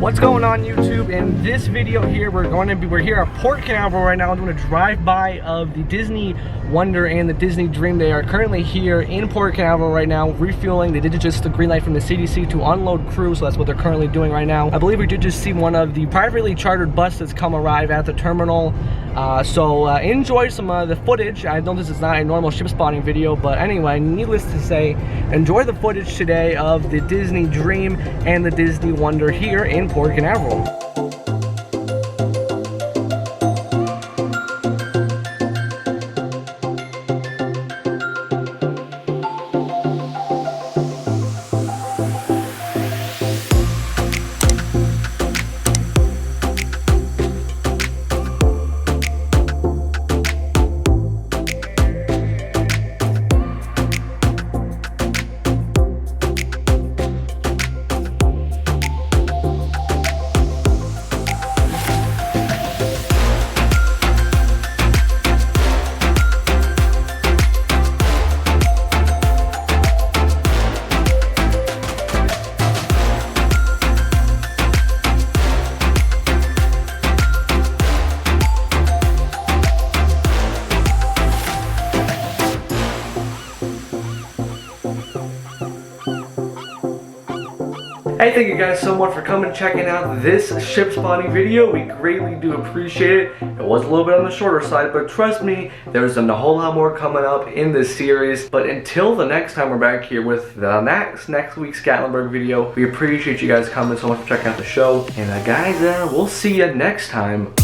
What's going on YouTube? In this video here, we're here at Port Canaveral right now. I'm doing a drive-by of the Disney Wonder and the Disney Dream. They are currently here in Port Canaveral right now, refueling. They did just the green light from the CDC to unload crew, so that's what they're currently doing right now. I believe we did just see one of the privately chartered buses come arrive at the terminal. So enjoy some of the footage. I know this is not a normal ship spotting video, but anyway, needless to say, enjoy the footage today of the Disney Dream and the Disney Wonder here in Port Canaveral. Hey, thank you guys so much for coming and checking out this ship spotting video. We greatly do appreciate it. It was a little bit on the shorter side, but trust me, there's a whole lot more coming up in this series. But until the next time we're back here with the next week's Gatlinburg video, we appreciate you guys coming so much for checking out the show. And guys, we'll see you next time.